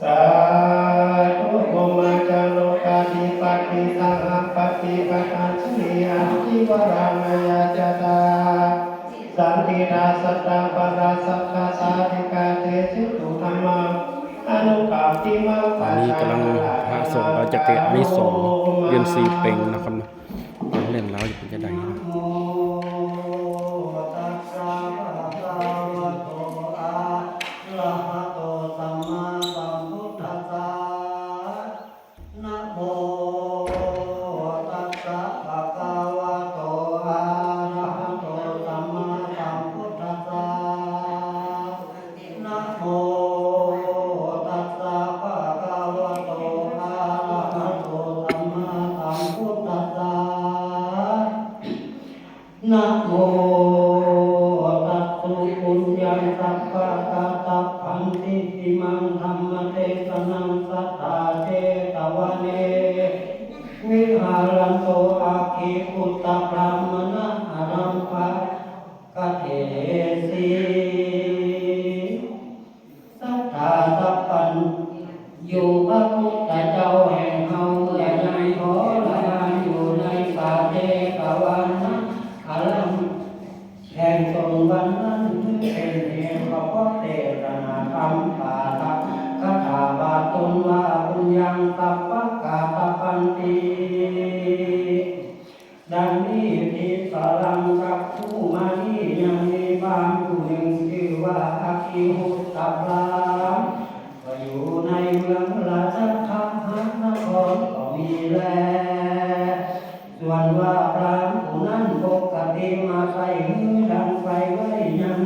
สาธุโมมาจาโลกาธิปัตติสังฆปฏิปทานสีอาทิวรามายาจตาสันติราสัตตาปราสัทธาสาธิกาเตชิตุธรรมาอนุภาพิมาตอนนี้กำลังพระสงฆ์เราจะเกะนิสงฆ์เดือนสี่เป่งนะครับเล่นแล้วจะได้นะนะโมตัสสะปุญญังสัพพะกะตัพพันติอิมังธัมมเทศนังสัทธาเจตวะเนวิหารันโตอาคิปุตตะพรหมนะอารัมภะกะเทสีสัทธาสัพพันอยู่พระพุทธเจ้าแห่งเฮาเมื่อในขอละอยู่ในป่าเทกวันนะอลัมแห่งทรงวันนั้นเป็นเหตุเพราะเทศนาธรรมปาฐะคาถาบาตุนว่าปุญญังตัพพะกาตปันติดังนี้ที่สลังกับผู้มานี้ยังมีบางผู้หนึ่งชื่อว่าอาคิหุตตะพรามก็อยู่ในเมืองราชคหนครก็มีแลส่วนว่าพรามผู้นั้นปกติมาใส่มือดังไฟไว้ยัง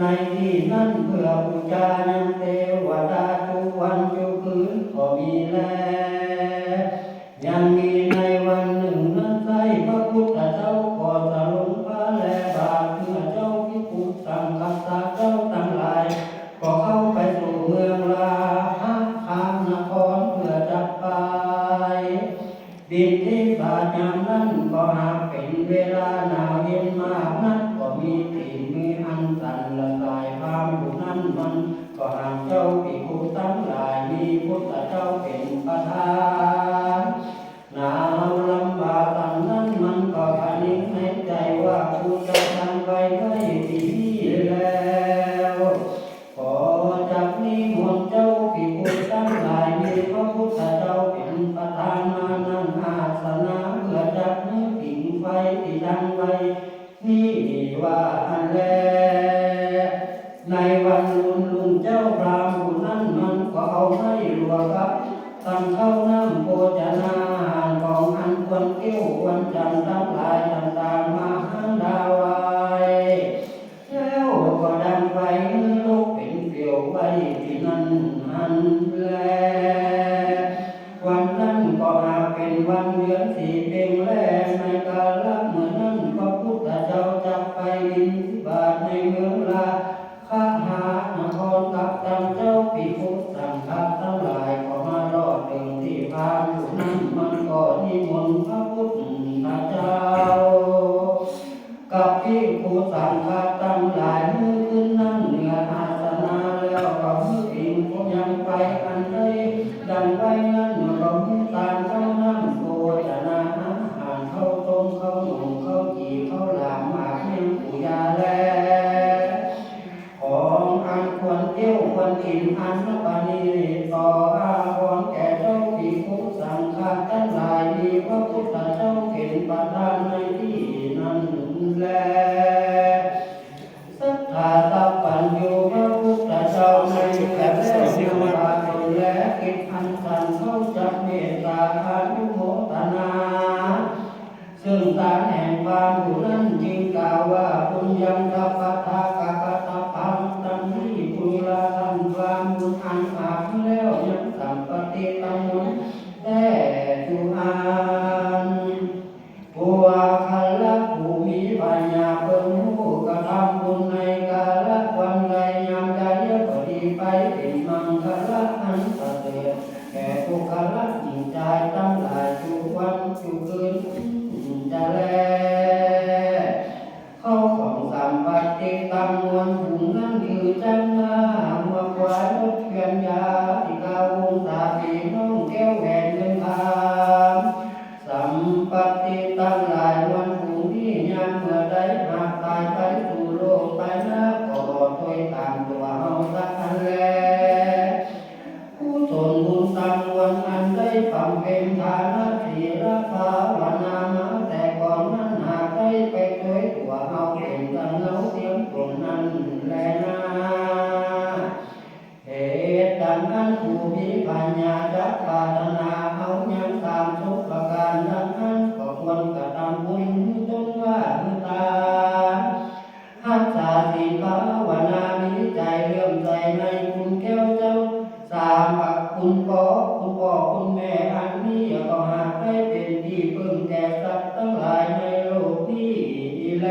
ในที่นั้นเพื่อบูชายังเทวดาทุกวันทุกคืนก็มีแลยังมีในวันหนึ่งนั้นใส่พระพุทธเจ้าก็จะลงพระแลบาทเมื่อเจ้าพิคุสังกัสสะเจ้าทั้งหลายก็เข้าไปสู่เมืองราหะคานครเพื่อจะไปดินที่บาดยามนั้นก็หากเป็นเวลาหนาวเย็นมากนั้นก็มีตีนมีอันสั่นละสายพามอยู่นั้นมันก็หากเจ้าภิกขุทั้งหลายมีพุทธเจ้าเป็นประธานหนาวลำบากตอนนั้นมันก็พันิงในใจว่ากูจะทำไปได้ดีแล้วขอจากนี้มนต์เจ้าภิกขุทั้งหลายมีพระพุทธเจ้าเป็นประธานมานั่งอาสนะเพื่อจับมือผิงไฟที่ดังไว้นี่ว่าอันแลในวันลุงเจ้าพรามผู้นั้นมันก็เอาให้หลวงครับตั้งเข้าน้ำโภชนาของอันควรเกี่ยวควรจำทั้งหลายต่างๆมาหันดาวไว้แล้วก็ดังไฟลุกเป็นเปลวไฟที่นั่นหันแลวันนั้นก็อาจเป็นวันเดือนสี่เพ็งแลในกาลเมื่อนั้นพระพุทธเจ้าจับไปบิณฑบาตในเมืองราคหนครกับตามเจ้าภิกขุสังฆะทั้งหลายก็มารอดถึงที่พานอยู่นั้นมันก็นิมนต์พระพุทธเจ้ากับภิกขุสังฆะทั้งหลายมือขึ้นนั่งเหนืออาสนะแล้วก็มืออิงยังไปอันใดดังไปนั้นก็มีตามเข้านั่งโภชนาอาหารเข้าต้มเข้าหนุ่มเข้าจีเข้าหลามหมากเมี่ยงปุยาแลของอันควรเที่ยวควรกินอันปานิต่ออาภรณ์แก่เจ้าภิกขุสังฆะทั้งหลายมีพระพุทธเจ้าเป็นประธานในที่นั้นแลสัทธาสัพพัญญูพระพุทธเจ้าในแต่และเทวดาและกิจอันสันเขาจักเมตตาอนุโมทนาซึ่งตาแห่งความผู้นั้นจึงกล่าวว่าปุญญังตัพพะทากะกะตะปังตัมมิปุญญาทันความบุญอันอาจแล้วยังสัมปติตัมมุนแต่จุอาผู้อาคัลละผู้มีปัญญาเพิ่งรู้กระทำบุญในกาลวันใดยามใดพอดีไปเป็นมังคละอันประเสริฐแก่ผู้คละหญิงใจตั้งหลายทุกวันทุกคืนจะแลเข้าของสัมปติตัมมวลถุงนั้นคือจันนาหัวควายรถเกียนยาที่กาว การนั้นผู้มีปัญญาจักปรารถนาเอายังตามทุกประการดังนั้นก็ควรกระทำบุญจนว่าตารักษาศีลภาวนามีใจเลื่อมใสในคุณแก้วเจ้าสามบักคุณพ่อคุณแม่อันนี้ก็หากได้เป็นที่พึ่งแก่สัตว์ทั้งหลายในโลกนี้แล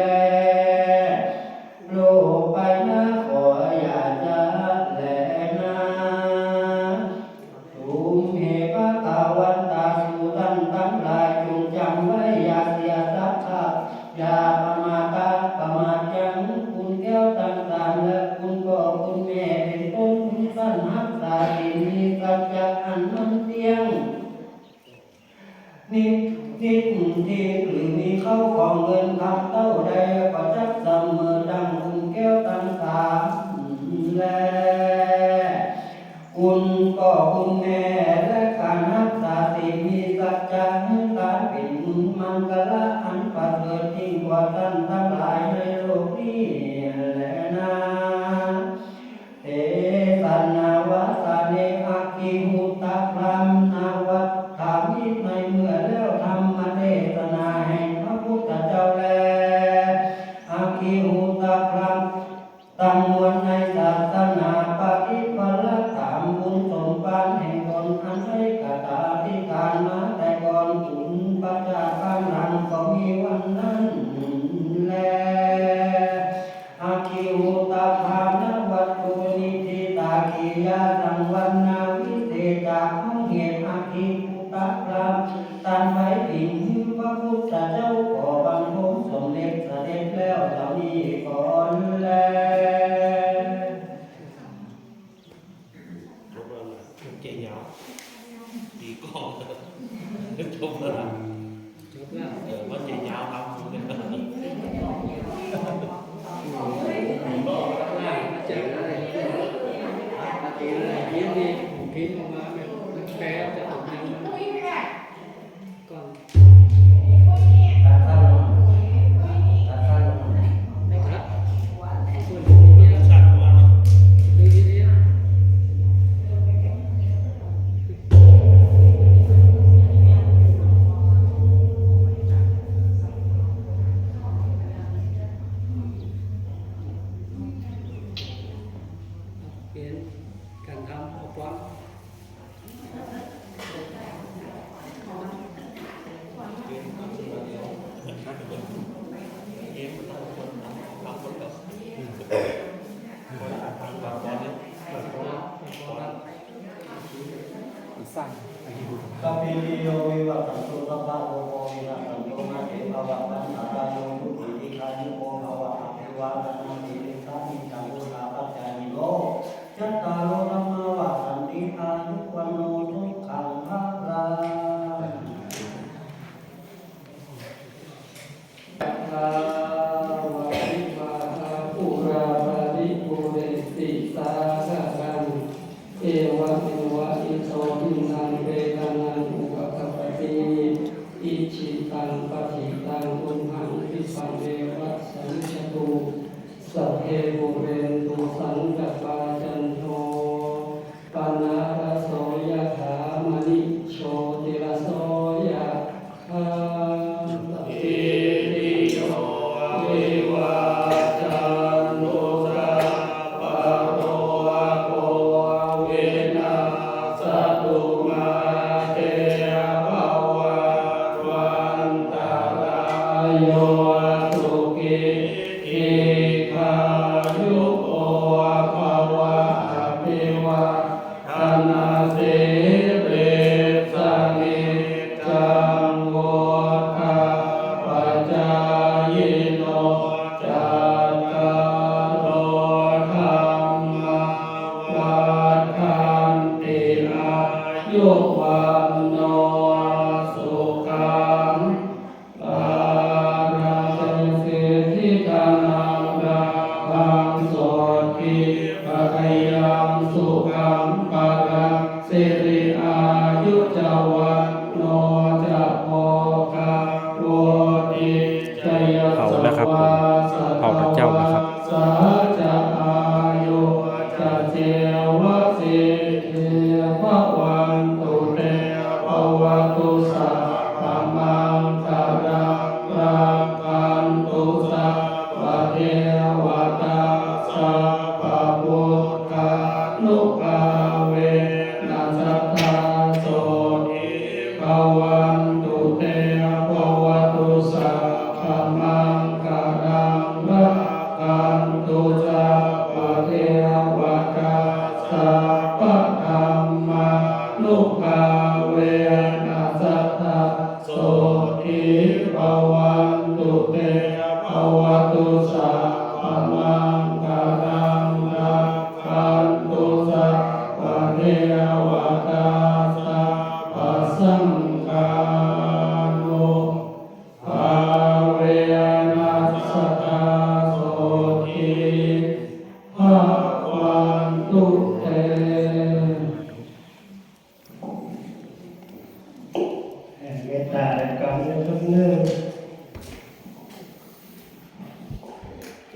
โลกไปนะขออย่าจะแลนะทุมเหพระตาวันตาสุตันทั้งหลายจงจำไว้อย่าเสียทรัพย์อย่าประมาทประมาทยังคุณแก้วต่างๆและคุณพ่อคุณแม่เป็นต้นคุณสั้นรักษาศีลมีกัจจะอันมันเที่ยงนิดทีหรือมีเข้าของเงินคำเต้าใดก็จักเสมอดังคุณแก้วต่างๆแลคุณพ่อคุณแม่และการรักษาศีลมีสัจจะการเป็นมังกรอันประเสริฐยิ่งกว่าท่านทั้งหลายในโลกนี้แลนะเทสันนาวาสเนอาคิหุตตะพรามนาวัตถามิในเมื่อแล้วธรรมเทศนาแห่งพระพุทธเจ้าแลอาคิหุตตะพรามตั้งมวลในศาสนาปฏิปัลถามบุญสมปานแห่งตนอันให้กตาธิการมาแต่ก่อนจุนปัจจาข้างหลังก็มีวันนั้นแลอาคิหุตตะพรามนวัตถุนิติตาคิยาสังวันนาวิเศษจากห้องเหตุอาคิหุตตะพรามตันไว้ถึงพระพุทธเจ้าขอบังคมสมเด็จเสด็จแล้วเท่านี้ก่อนแลเจ๋งยาวดีกองจบแล้วว่าเจ๋งยาวครับพิมพ์ออกมาแบบแปลจะตกยังก่อนตัดสั้นลงไม่ครับส่วนนี้สั้นกว่า ดีดีเปลี่ยนการทำเอาความกัปปิลิโยวิวัตตันตุสัพพะโลโกวินัสสันตุมาเถภวัตตันตาโยทุติติคายุโกภวะอภิวาทนาสิริสามิจังกุลาปัจจานิโกจัตตารโอธัมมาวะสันติอายุวันโนทุกขังภะลังภาวะริวาหาปุราภริปุเรติสาสะกังเอวะเมวะอิโตทินังเวทานังอุปกัปปติอิชิตังปฏิตังตุมหังคิปังเอวะสัญชตุสัพเพปุเรนตุสังกปาจันโทปนาคโสยถามณิโชติรโสยถาติโยวิวัจจันโตสัพพะโลโกวินาศตุมาเตภวันตรายโยสุขิทีขายุโกภวะอภิวาทนาสิริสนิจังโวคาปัจจายโนจัตตารโอธรรมาวัฏันติอายุวันโนสุขังปาราสิทธิกานังราภังโสติปะคยังสุขังปะรังสิริอายุจวันโนจะโภคาโวติจยส เผาแล้วครับผม วาส เผาพระเจ้าแล้วครับ สาจะอายุจะเจวะสิทธิ วตาสัพพสังฆานุภาเวนัสสตาโสทิภาวันตุเตเมตตาและกรรมทุกเนื่อง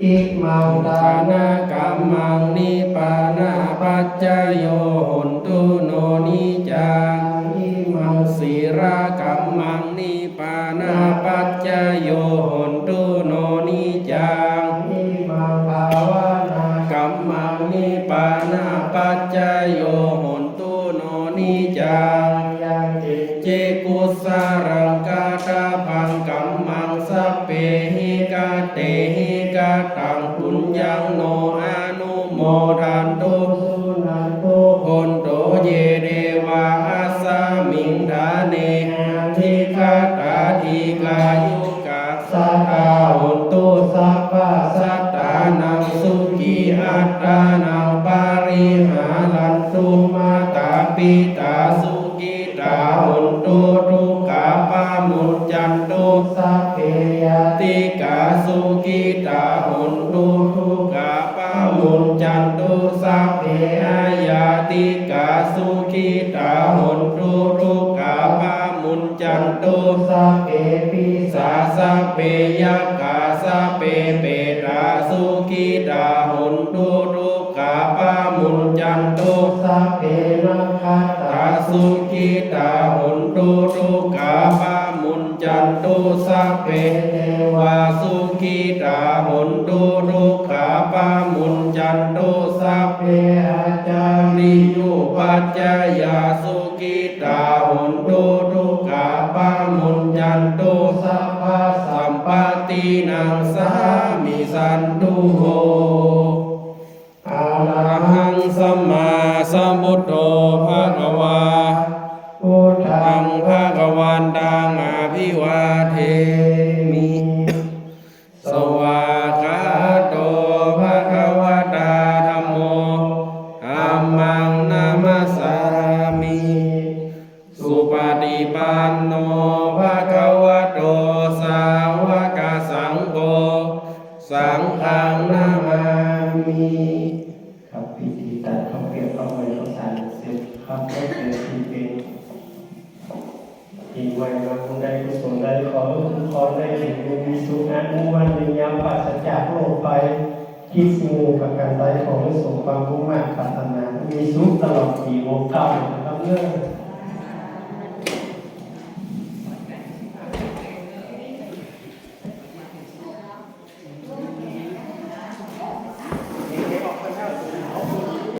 อิมังตานากัมมังนิปานาปัจจโยโหนตุโนนิจังอิมังสีรากัมมังนิปานาปัจจโยโหนตุโนนิจังอิมังภาวนากัมมังนิปานาปัจจโยโหนตุโนนิจังยังเจกุสารังกาตาพังกัมมังสัพเพหิกาเตหิกาตังปุญญังโนอนุโมทันตุสุนันตุโอนโตเยเดวะอาสามิงดาเนทิคาตาทิกายุกาสัตตาโอนตุสัพพะสัตตานังสุขีอัตตานังปาริหาลันตุมาตาปิตาสุกิตาโอนตุทุกขาปามุจจันตุสัพเพยติกาสุกิตาโอนตุทุกขาปามุจจันตุสัพเพยติกาสุกิตาโอนตุทุกขาปามุจจันตุสัพเพปิสาสัพเพยักขาสัพเพเปตาสุกิตาโอนตุทุกขาปามุจจันตุสัพเพมัคคตาสุกิตาโอนตุทุกขาปามุจจันตุสัพเพเทวาสุกิตาโอนตุทุกขาปามุจจันตุสัพเพอาจาริยุปัจจยาสุกิตาโอนตุทุกขาปามุจจันตุสัพพะสัมปตินังสามิสันตุโหอะระหังสัมมาสัมพุทโธภะคะวาพุทธังภะคะวันตังอภิวาเทมิสวากขาโตภะคะวะตาธัมโมธัมมังนามัสสามิสุปฏิปันโนภะคะวะโตสาวกสังโฆสังฆังนามามิครับพิธีตัดข้าวเกรียบข้าวเหนียวข้าวสารเสร็จครับก็เสร็จที่เป็นอีกวันมาคุณได้กุศลได้ขอได้ถึงมีสุขอันมุ่งมั่นยืนยาวปราศจากโรคภัยคิดสิ่งหนึ่งประการใดขอให้สมความมุ่งมั่นปรารถนามีสุขตลอดปีวงเก่านะครับเนื่อง